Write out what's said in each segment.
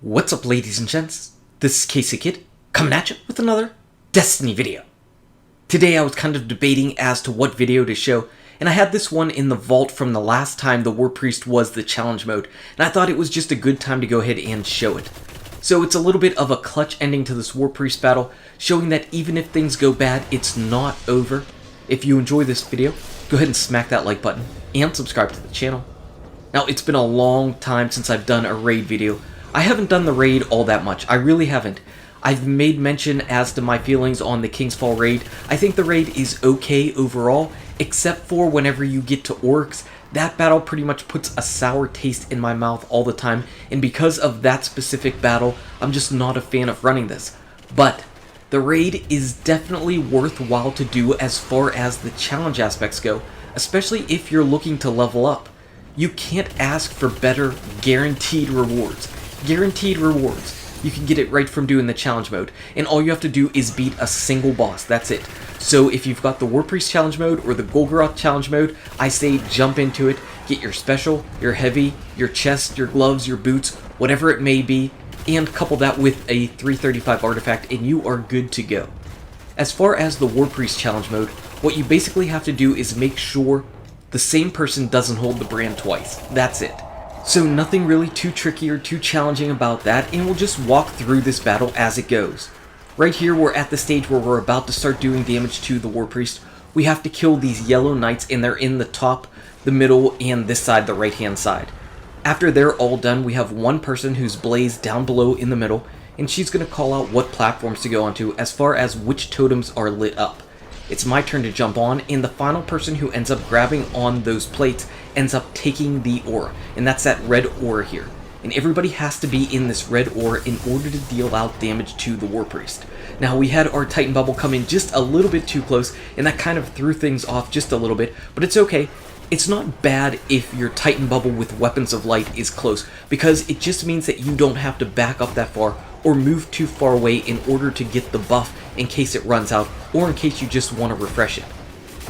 What's up, ladies and gents? This is KSigKid, coming at you with another Destiny video. Today I was kind of debating as to what video to show, and I had this one in the vault from the last time the Warpriest was the challenge mode, and I thought it was just a good time to go ahead and show it. So it's a little bit of a clutch ending to this Warpriest battle, showing that even if things go bad, it's not over. If you enjoy this video, go ahead and smack that like button, and subscribe to the channel. Now, it's been a long time since I've done a raid video. I haven't done the raid all that much, I really haven't. I've made mention as to my feelings on the King's Fall raid. I think the raid is okay overall, except for whenever you get to orcs. That battle pretty much puts a sour taste in my mouth all the time, and because of that specific battle, I'm just not a fan of running this. But the raid is definitely worthwhile to do as far as the challenge aspects go, especially if you're looking to level up. You can't ask for better guaranteed rewards. Guaranteed rewards. You can get it right from doing the challenge mode, and all you have to do is beat a single boss, that's it. So if you've got the Warpriest challenge mode or the Golgoroth challenge mode, I say jump into it, get your special, your heavy, your chest, your gloves, your boots, whatever it may be, and couple that with a 335 artifact and you are good to go. As far as the Warpriest challenge mode, what you basically have to do is make sure the same person doesn't hold the brand twice, that's it. So nothing really too tricky or too challenging about that, and we'll just walk through this battle as it goes. Right here we're at the stage where we're about to start doing damage to the Warpriest. We have to kill these yellow knights, and they're in the top, the middle, and this side, the right hand side. After they're all done, we have one person who's blazed down below in the middle, and she's going to call out what platforms to go onto as far as which totems are lit up. It's my turn to jump on, and the final person who ends up grabbing on those plates ends up taking the aura, and that's that red aura here. And everybody has to be in this red aura in order to deal out damage to the Warpriest. Now, we had our Titan bubble come in just a little bit too close, and that kind of threw things off just a little bit, but it's okay. It's not bad if your Titan bubble with weapons of light is close, because it just means that you don't have to back up that far or move too far away in order to get the buff in case it runs out, or in case you just want to refresh it.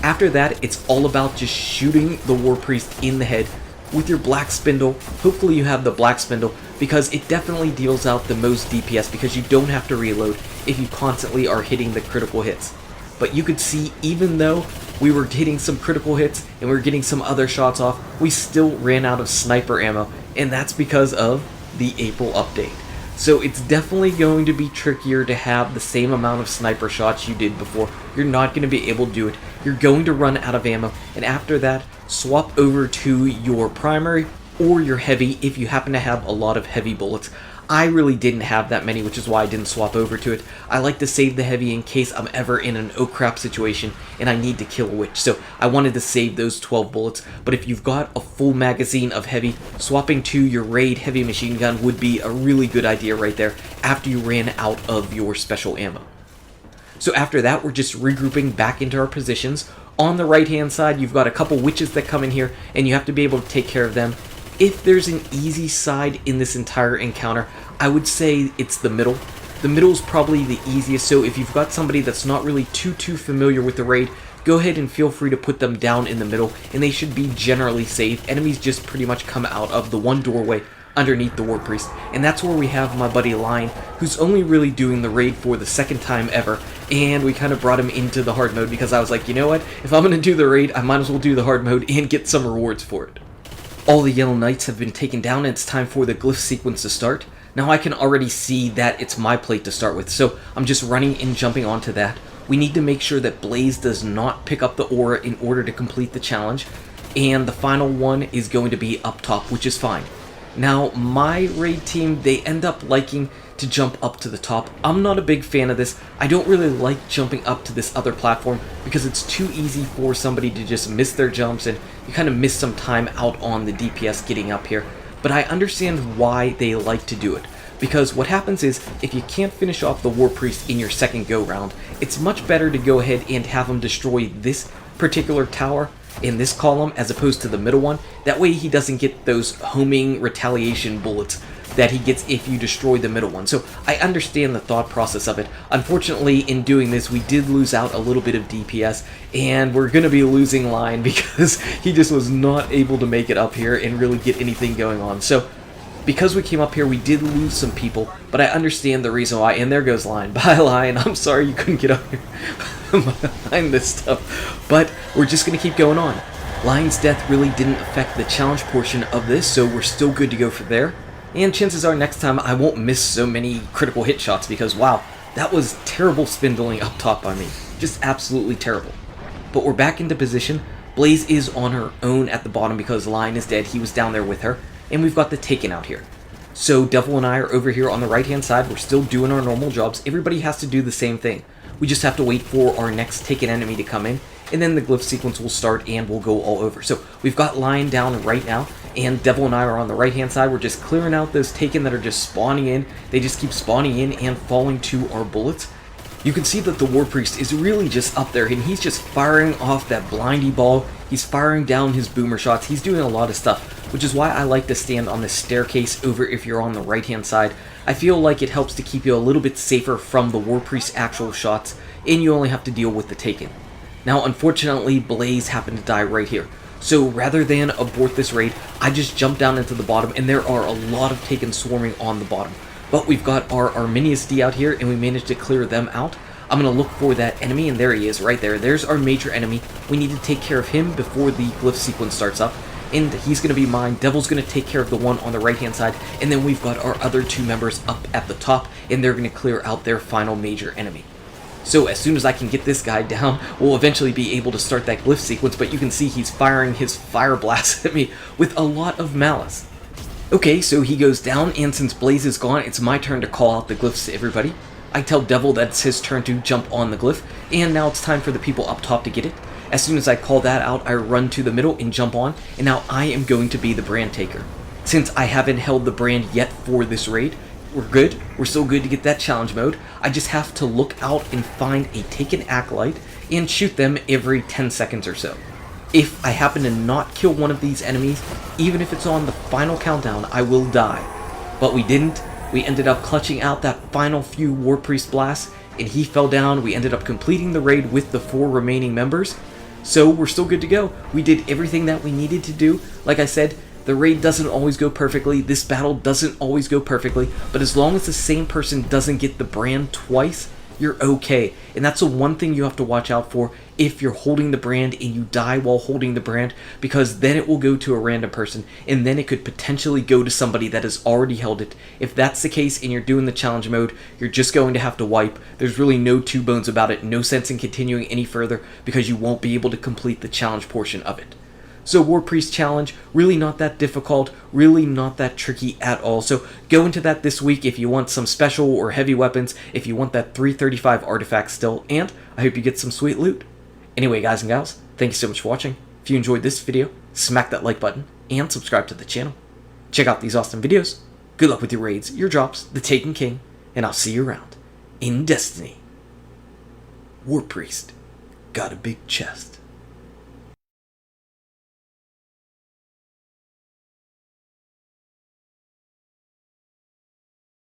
After that, it's all about just shooting the Warpriest in the head with your black spindle. Hopefully you have the black spindle, because it definitely deals out the most DPS, because you don't have to reload if you constantly are hitting the critical hits. But you could see, even though we were hitting some critical hits and we were getting some other shots off, we still ran out of sniper ammo, and that's because of the April update. So it's definitely going to be trickier to have the same amount of sniper shots you did before. You're not going to be able to do it. You're going to run out of ammo, and after that, swap over to your primary or your heavy if you happen to have a lot of heavy bullets. I really didn't have that many, which is why I didn't swap over to it. I like to save the heavy in case I'm ever in an oh crap situation and I need to kill a witch. So I wanted to save those 12 bullets. But if you've got a full magazine of heavy, swapping to your raid heavy machine gun would be a really good idea right there after you ran out of your special ammo. So after that, we're just regrouping back into our positions. On the right hand side, you've got a couple witches that come in here, and you have to be able to take care of them. If there's an easy side in this entire encounter, I would say it's the middle. The middle is probably the easiest, so if you've got somebody that's not really too familiar with the raid, go ahead and feel free to put them down in the middle, and they should be generally safe. Enemies just pretty much come out of the one doorway underneath the Warpriest, and that's where we have my buddy Lion, who's only really doing the raid for the second time ever, and we kind of brought him into the hard mode because I was like, you know what, if I'm going to do the raid, I might as well do the hard mode and get some rewards for it. All the yellow knights have been taken down, and it's time for the glyph sequence to start. Now I can already see that it's my plate to start with, so I'm just running and jumping onto that. We need to make sure that Blaze does not pick up the aura in order to complete the challenge, and the final one is going to be up top, which is fine. Now, my raid team, they end up liking to jump up to the top. I'm not a big fan of this. I don't really like jumping up to this other platform because it's too easy for somebody to just miss their jumps, and you kind of miss some time out on the DPS getting up here. But I understand why they like to do it, because what happens is, if you can't finish off the Warpriest in your second go-round, it's much better to go ahead and have him destroy this particular tower in this column as opposed to the middle one. That way he doesn't get those homing retaliation bullets that he gets if you destroy the middle one. So I understand the thought process of it. Unfortunately, in doing this, we did lose out a little bit of DPS, and we're going to be losing Lion because he just was not able to make it up here and really get anything going on. So Because we came up here, we did lose some people, but I understand the reason why. And there goes Lion. Bye, Lion. I'm sorry you couldn't get up here behind this stuff. But we're just going to keep going on. Lion's death really didn't affect the challenge portion of this, so we're still good to go for there. And chances are next time I won't miss so many critical hit shots because, wow, that was terrible spindling up top by me. Just absolutely terrible. But we're back into position. Blaze is on her own at the bottom because Lion is dead. He was down there with her. And we've got the Taken out here. So Devil and I are over here on the right hand side. We're still doing our normal jobs. Everybody has to do the same thing. We just have to wait for our next Taken enemy to come in, and then the glyph sequence will start and we'll go all over. So we've got Lion down right now, and Devil and I are on the right hand side. We're just clearing out those Taken that are just spawning in. They just keep spawning in and falling to our bullets. You can see that the Warpriest is really just up there, and he's just firing off that blindy ball. He's firing down his boomer shots. He's doing a lot of stuff, which is why I like to stand on this staircase over if you're on the right-hand side. I feel like it helps to keep you a little bit safer from the Warpriest's actual shots, and you only have to deal with the Taken. Now, unfortunately, Blaze happened to die right here. So rather than abort this raid, I just jumped down into the bottom, and there are a lot of Taken swarming on the bottom. But we've got our arminius-d out here, and we managed to clear them out. I'm going to look for that enemy, and there he is right there. There's our major enemy. We need to take care of him before the glyph sequence starts up, and he's going to be mine. Devil's going to take care of the one on the right-hand side, and then we've got our other two members up at the top, and they're going to clear out their final major enemy. So as soon as I can get this guy down, we'll eventually be able to start that glyph sequence, but you can see he's firing his fire blasts at me with a lot of malice. Okay, so he goes down, and since Blaze is gone, it's my turn to call out the glyphs to everybody. I tell Devil that it's his turn to jump on the glyph, and now it's time for the people up top to get it. As soon as I call that out, I run to the middle and jump on, and now I am going to be the brand taker. Since I haven't held the brand yet for this raid, we're good. We're still good to get that challenge mode. I just have to look out and find a Taken acolyte and shoot them every 10 seconds or so. If I happen to not kill one of these enemies, even if it's on the final countdown, I will die. But we didn't. We ended up clutching out that final few Warpriest blasts, and he fell down. We ended up completing the raid with the 4 remaining members. So we're still good to go. We did everything that we needed to do. Like I said, the raid doesn't always go perfectly. This battle doesn't always go perfectly. But as long as the same person doesn't get the brand twice, you're okay. And that's the one thing you have to watch out for if you're holding the brand and you die while holding the brand, because then it will go to a random person, and then it could potentially go to somebody that has already held it. If that's the case and you're doing the challenge mode, you're just going to have to wipe. There's really no two bones about it. No sense in continuing any further because you won't be able to complete the challenge portion of it. So Warpriest challenge, really not that difficult, really not that tricky at all. So go into that this week if you want some special or heavy weapons, if you want that 335 artifact still, and I hope you get some sweet loot. Anyway, guys and gals, thank you so much for watching. If you enjoyed this video, smack that like button and subscribe to the channel. Check out these awesome videos. Good luck with your raids, your drops, the Taken King, and I'll see you around in Destiny. Warpriest got a big chest.